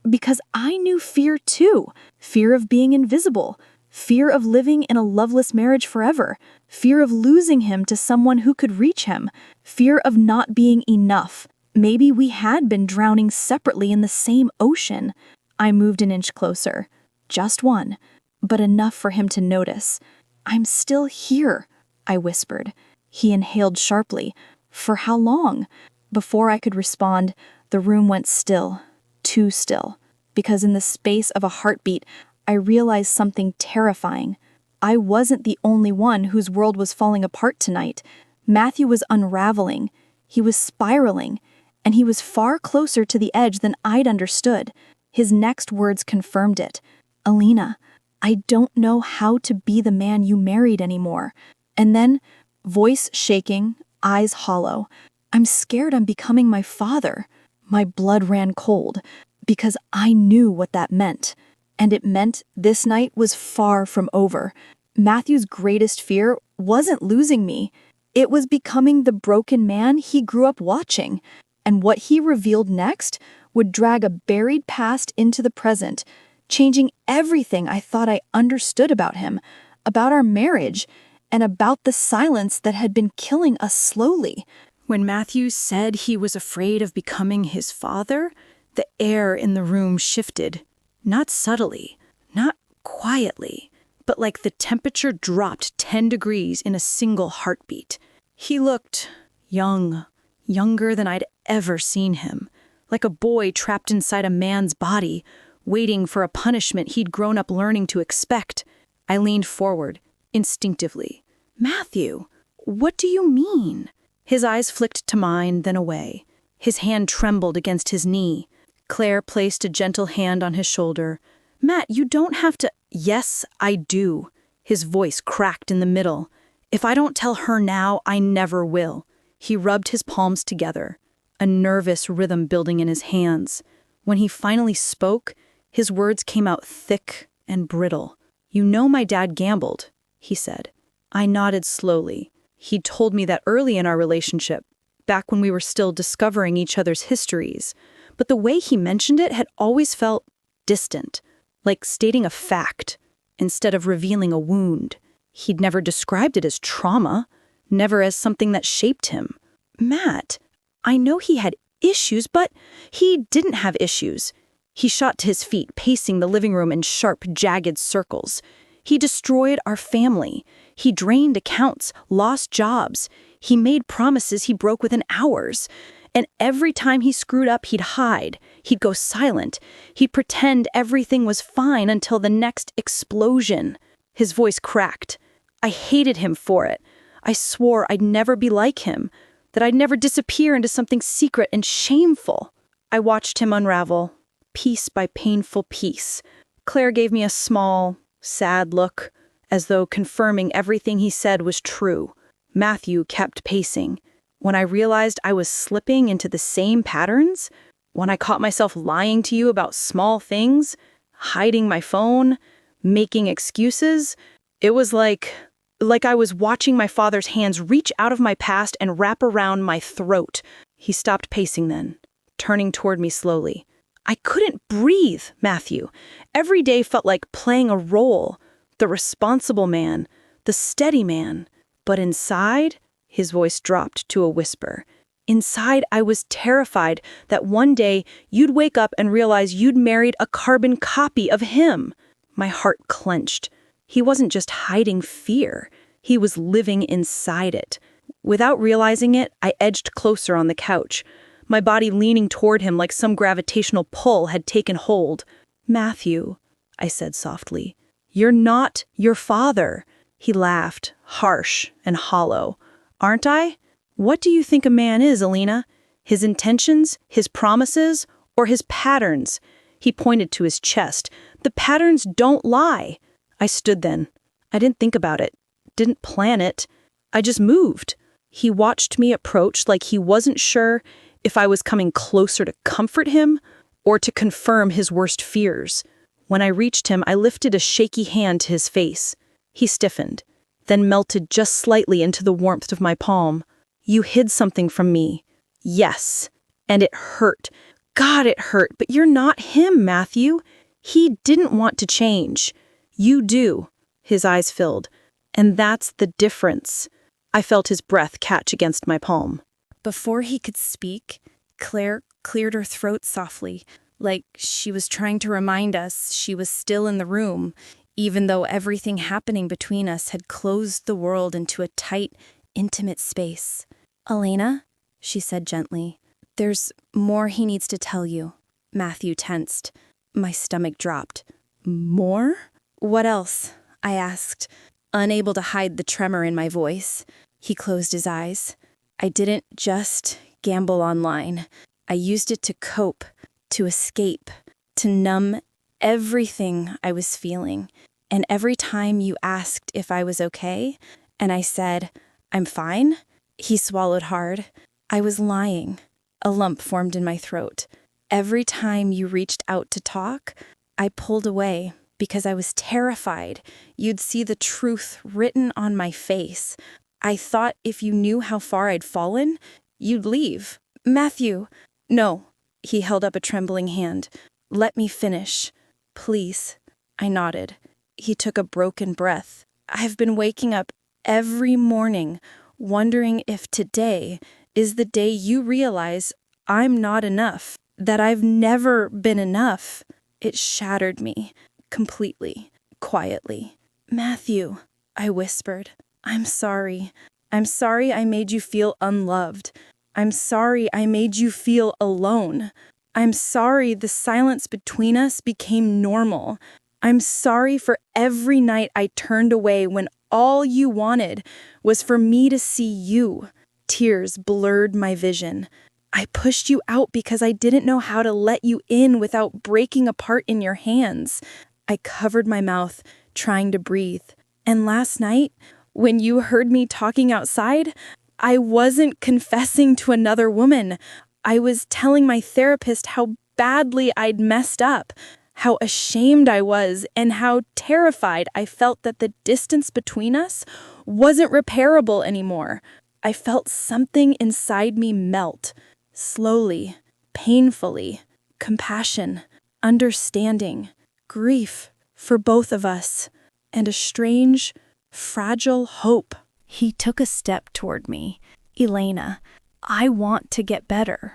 Because I knew fear too. Fear of being invisible. Fear of living in a loveless marriage forever. Fear of losing him to someone who could reach him. Fear of not being enough. Maybe we had been drowning separately in the same ocean. I moved an inch closer. Just one, but enough for him to notice. I'm still here, I whispered. He inhaled sharply. For how long? Before I could respond, the room went still. Too still. Because in the space of a heartbeat, I realized something terrifying. I wasn't the only one whose world was falling apart tonight. Matthew was unraveling. He was spiraling. And he was far closer to the edge than I'd understood. His next words confirmed it. Elena, I don't know how to be the man you married anymore. And then, voice shaking, eyes hollow. I'm scared I'm becoming my father. My blood ran cold, because I knew what that meant. And it meant this night was far from over. Matthew's greatest fear wasn't losing me. It was becoming the broken man he grew up watching. And what he revealed next would drag a buried past into the present, changing everything I thought I understood about him, about our marriage, and about the silence that had been killing us slowly. When Matthew said he was afraid of becoming his father, the air in the room shifted. Not subtly, not quietly, but like the temperature dropped 10 degrees in a single heartbeat. He looked young, younger than I'd ever seen him, like a boy trapped inside a man's body, waiting for a punishment he'd grown up learning to expect. I leaned forward, instinctively. Matthew, what do you mean? His eyes flicked to mine, then away. His hand trembled against his knee. Claire placed a gentle hand on his shoulder. Matt, you don't have to— Yes, I do. His voice cracked in the middle. If I don't tell her now, I never will. He rubbed his palms together, a nervous rhythm building in his hands. When he finally spoke, his words came out thick and brittle. You know my dad gambled, he said. I nodded slowly. He'd told me that early in our relationship, back when we were still discovering each other's histories. But the way he mentioned it had always felt distant, like stating a fact instead of revealing a wound. He'd never described it as trauma, never as something that shaped him. Matt, I know he had Issues, but he didn't have issues. He shot to his feet, pacing the living room in sharp, jagged circles. He destroyed our family. He drained accounts, lost jobs. He made promises he broke within hours. And every time he screwed up, he'd hide. He'd go silent. He'd pretend everything was fine until the next explosion. His voice cracked. I hated him for it. I swore I'd never be like him, that I'd never disappear into something secret and shameful. I watched him unravel, piece by painful piece. Claire gave me a small, sad look, as though confirming everything he said was true. Matthew kept pacing. When I realized I was slipping into the same patterns, when I caught myself lying to you about small things, hiding my phone, making excuses, it was like I was watching my father's hands reach out of my past and wrap around my throat. He stopped pacing then, turning toward me slowly. I couldn't breathe, Matthew. Every day felt like playing a role, the responsible man, the steady man. But inside, his voice dropped to a whisper. Inside, I was terrified that one day you'd wake up and realize you'd married a carbon copy of him. My heart clenched. He wasn't just hiding fear. He was living inside it. Without realizing it, I edged closer on the couch, my body leaning toward him like some gravitational pull had taken hold. Matthew, I said softly, you're not your father. He laughed, harsh and hollow. Aren't I? What do you think a man is, Elena? His intentions, his promises, or his patterns? He pointed to his chest. The patterns don't lie. I stood then. I didn't think about it, didn't plan it. I just moved. He watched me approach like he wasn't sure if I was coming closer to comfort him or to confirm his worst fears. When I reached him, I lifted a shaky hand to his face. He stiffened, then melted just slightly into the warmth of my palm. You hid something from me. Yes, and it hurt. God, it hurt, but you're not him, Matthew. He didn't want to change. You do. His eyes filled. And that's the difference. I felt his breath catch against my palm. Before he could speak, Claire cleared her throat softly, like she was trying to remind us she was still in the room, even though everything happening between us had closed the world into a tight, intimate space. Elena, she said gently, there's more he needs to tell you. Matthew tensed. My stomach dropped. More? What else? I asked, unable to hide the tremor in my voice. He closed his eyes. I didn't just gamble online. I used it to cope, to escape, to numb everything I was feeling. And every time you asked if I was okay, and I said, I'm fine, he swallowed hard. I was lying. A lump formed in my throat. Every time you reached out to talk, I pulled away because I was terrified you'd see the truth written on my face. I thought if you knew how far I'd fallen, you'd leave. Matthew. No. He held up a trembling hand. Let me finish. Please. I nodded. He took a broken breath. I've been waking up every morning, wondering if today is the day you realize I'm not enough, that I've never been enough. It shattered me, completely, quietly. Matthew, I whispered, I'm sorry. I'm sorry I made you feel unloved. I'm sorry I made you feel alone. I'm sorry the silence between us became normal. I'm sorry for every night I turned away when all you wanted was for me to see you. Tears blurred my vision. I pushed you out because I didn't know how to let you in without breaking apart in your hands. I covered my mouth, trying to breathe. And last night, when you heard me talking outside, I wasn't confessing to another woman. I was telling my therapist how badly I'd messed up, how ashamed I was, and how terrified I felt that the distance between us wasn't repairable anymore. I felt something inside me melt, slowly, painfully, compassion, understanding, grief for both of us, and a strange, fragile hope. He took a step toward me. Elena, I want to get better.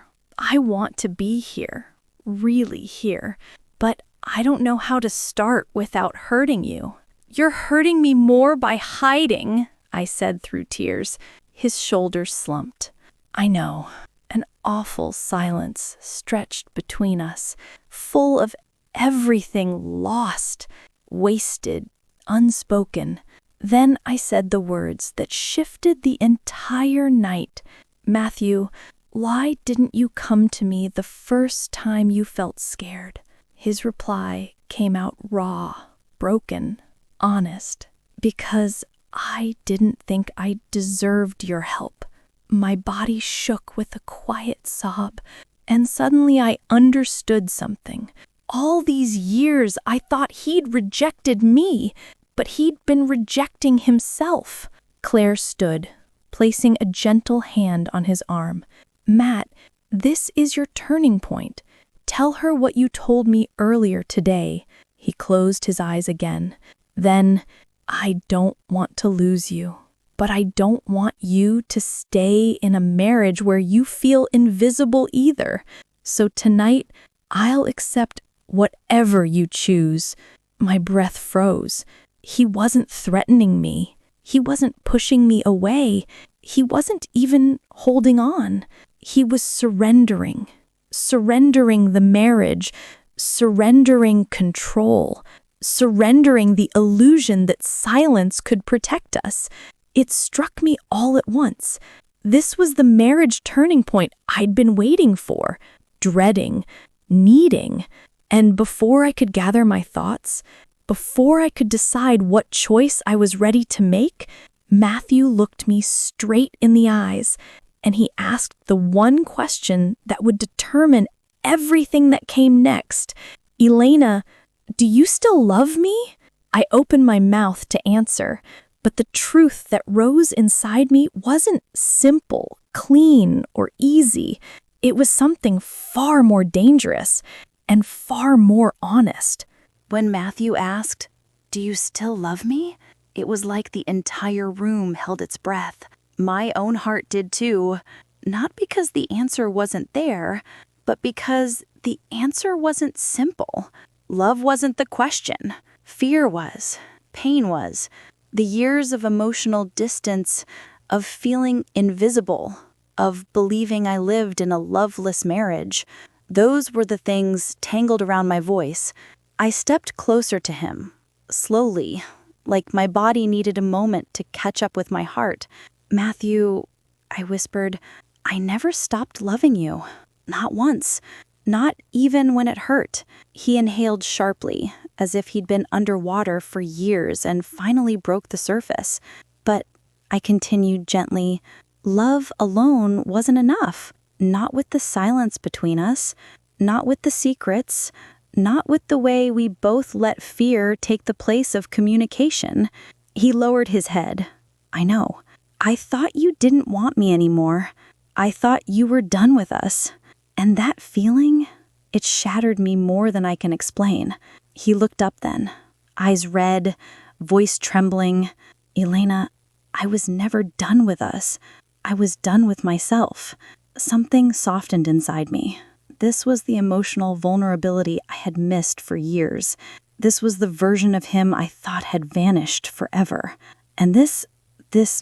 I want to be here, really here, but I don't know how to start without hurting you. You're hurting me more by hiding, I said through tears. His shoulders slumped. I know. An awful silence stretched between us, full of everything lost, wasted, unspoken. Then I said the words that shifted the entire night. Matthew, why didn't you come to me the first time you felt scared? His reply came out raw, broken, honest. Because I didn't think I deserved your help. My body shook with a quiet sob, and suddenly I understood something. All these years I thought he'd rejected me, but he'd been rejecting himself. Claire stood, placing a gentle hand on his arm. Matt, this is your turning point. Tell her what you told me earlier today. He closed his eyes again. Then, I don't want to lose you, but I don't want you to stay in a marriage where you feel invisible either. So tonight, I'll accept whatever you choose. My breath froze. He wasn't threatening me. He wasn't pushing me away. He wasn't even holding on. He was surrendering the marriage, surrendering control, surrendering the illusion that silence could protect us. It struck me all at once. This was the marriage turning point I'd been waiting for, dreading, needing. And before I could gather my thoughts, before I could decide what choice I was ready to make, Matthew looked me straight in the eyes, and he asked the one question that would determine everything that came next. Elena, do you still love me? I opened my mouth to answer, but the truth that rose inside me wasn't simple, clean, or easy. It was something far more dangerous and far more honest. When Matthew asked, "Do you still love me?" it was like the entire room held its breath. My own heart did too, not because the answer wasn't there, but because the answer wasn't simple. Love wasn't the question. Fear was. Pain was. The years of emotional distance, of feeling invisible, of believing I lived in a loveless marriage, those were the things tangled around my voice. I stepped closer to him, slowly, like my body needed a moment to catch up with my heart. "Matthew," I whispered, "I never stopped loving you. Not once. Not even when it hurt." He inhaled sharply, as if he'd been underwater for years and finally broke the surface. But I continued gently, "Love alone wasn't enough. Not with the silence between us. Not with the secrets. Not with the way we both let fear take the place of communication." He lowered his head. "I know. I thought you didn't want me anymore. I thought you were done with us. And that feeling, it shattered me more than I can explain." He looked up then, eyes red, voice trembling. "Elena, I was never done with us. I was done with myself." Something softened inside me. This was the emotional vulnerability I had missed for years. This was the version of him I thought had vanished forever. And this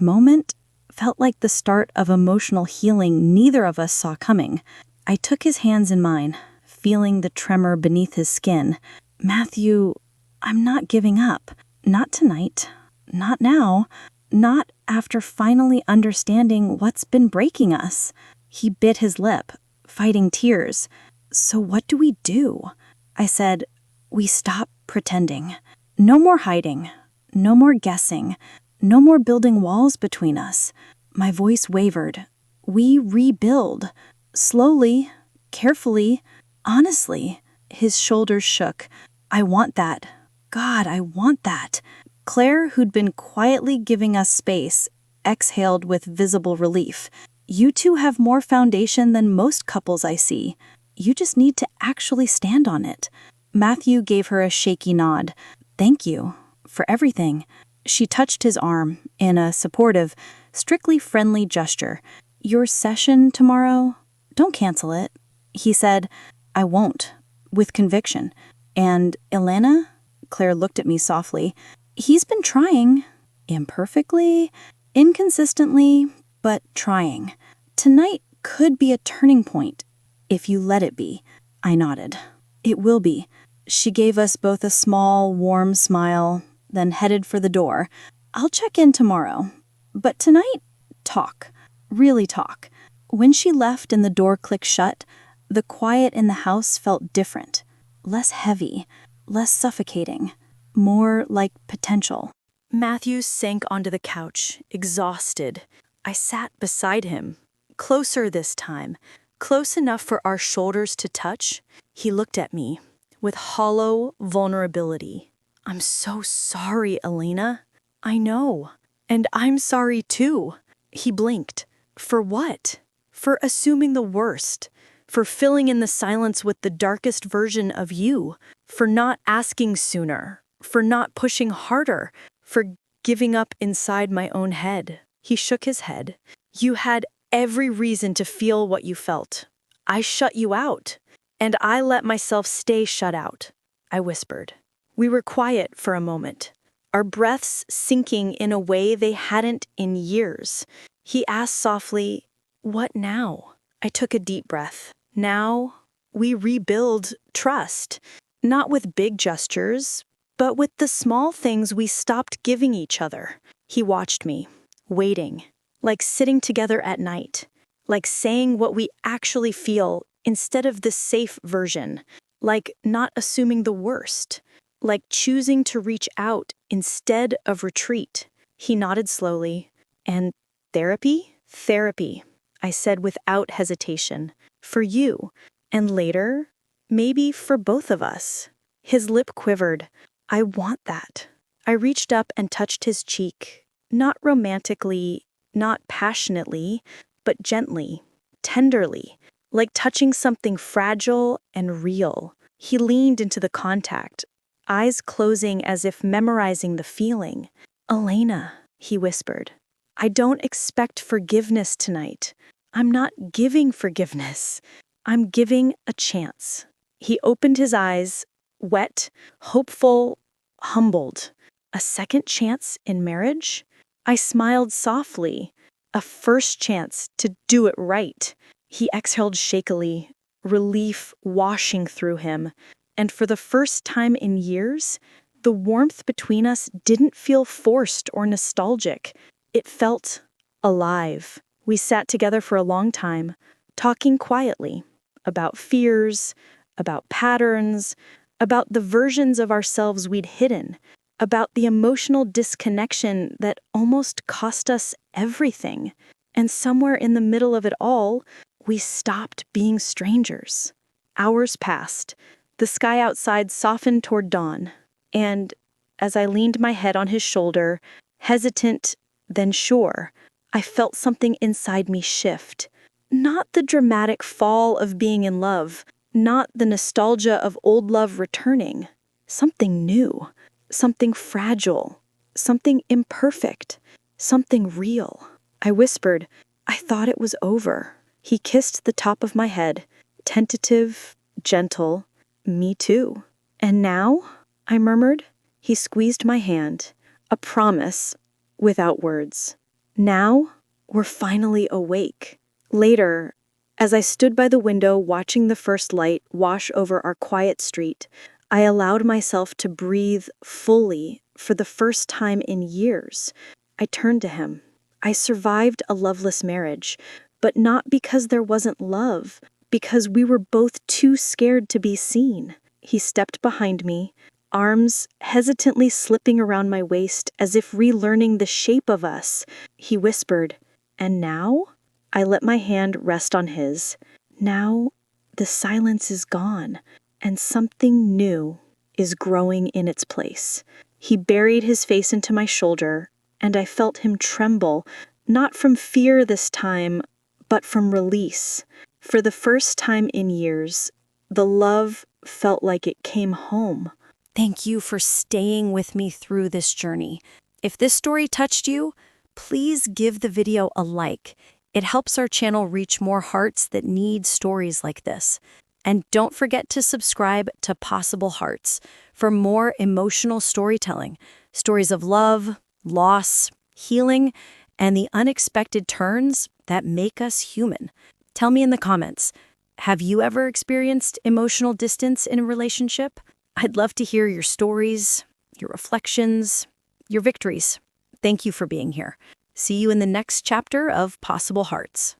moment felt like the start of emotional healing neither of us saw coming. I took his hands in mine, feeling the tremor beneath his skin. "Matthew, I'm not giving up. Not tonight. Not now. Not after finally understanding what's been breaking us." He bit his lip, fighting tears. "So what do we do?" I said, "We stop pretending. No more hiding. No more guessing. No more building walls between us." My voice wavered. "We rebuild. Slowly, carefully, honestly." His shoulders shook. "I want that. God, I want that." Claire, who'd been quietly giving us space, exhaled with visible relief. "You two have more foundation than most couples I see. You just need to actually stand on it." Matthew gave her a shaky nod. "Thank you for everything." She touched his arm in a supportive, strictly friendly gesture. "Your session tomorrow? Don't cancel it. He said, "I won't," with conviction. And Elena, Claire looked at me softly, "He's been trying. Imperfectly, inconsistently, but trying. Tonight could be a turning point, if you let it be." I nodded. "It will be." She gave us both a small, warm smile, then headed for the door. "I'll check in tomorrow. But tonight, talk. Really talk." When she left and the door clicked shut, the quiet in the house felt different. Less heavy, less suffocating, more like potential. Matthew sank onto the couch, exhausted. I sat beside him, closer this time, close enough for our shoulders to touch. He looked at me with hollow vulnerability. "I'm so sorry, Elena." "I know. And I'm sorry too." He blinked. "For what?" "For assuming the worst. For filling in the silence with the darkest version of you. For not asking sooner. For not pushing harder. For giving up inside my own head." He shook his head. "You had every reason to feel what you felt. I shut you out. And I let myself stay shut out." I whispered. We were quiet for a moment, our breaths sinking in a way they hadn't in years. He asked softly, "What now?" I took a deep breath. "Now, we rebuild trust, not with big gestures, but with the small things we stopped giving each other." He watched me, waiting, like sitting together at night, like saying what we actually feel instead of the safe version, like not assuming the worst, like choosing to reach out instead of retreat. He nodded slowly. "And therapy?" "Therapy," I said without hesitation. "For you. And later, maybe for both of us." His lip quivered. "I want that." I reached up and touched his cheek, not romantically, not passionately, but gently, tenderly, like touching something fragile and real. He leaned into the contact, eyes closing as if memorizing the feeling. "Elena," he whispered, "I don't expect forgiveness tonight. I'm not giving forgiveness. I'm giving a chance." He opened his eyes, wet, hopeful, humbled. "A second chance in marriage?" I smiled softly. "A first chance to do it right." He exhaled shakily, relief washing through him. And for the first time in years, the warmth between us didn't feel forced or nostalgic. It felt alive. We sat together for a long time, talking quietly about fears, about patterns, about the versions of ourselves we'd hidden, about the emotional disconnection that almost cost us everything. And somewhere in the middle of it all, we stopped being strangers. Hours passed. The sky outside softened toward dawn. And as I leaned my head on his shoulder, hesitant, then sure, I felt something inside me shift. Not the dramatic fall of being in love, not the nostalgia of old love returning. Something new, something fragile, something imperfect, something real. I whispered, "I thought it was over." He kissed the top of my head, tentative, gentle. "Me too." "And now?" I murmured. He squeezed my hand, a promise, without words. "Now, we're finally awake." Later, as I stood by the window watching the first light wash over our quiet street, I allowed myself to breathe fully for the first time in years. I turned to him. I survived a loveless marriage, but not because there wasn't love, because we were both too scared to be seen. He stepped behind me, arms hesitantly slipping around my waist as if relearning the shape of us. He whispered, "And now?" I let my hand rest on his. Now, the silence is gone, and something new is growing in its place. He buried his face into my shoulder, and I felt him tremble, not from fear this time, but from release. For the first time in years, the love felt like it came home. Thank you for staying with me through this journey. If this story touched you, please give the video a like. It helps our channel reach more hearts that need stories like this. And don't forget to subscribe to Possible Hearts for more emotional storytelling, stories of love, loss, healing, and the unexpected turns that make us human. Tell me in the comments, have you ever experienced emotional distance in a relationship? I'd love to hear your stories, your reflections, your victories. Thank you for being here. See you in the next chapter of Possible Hearts.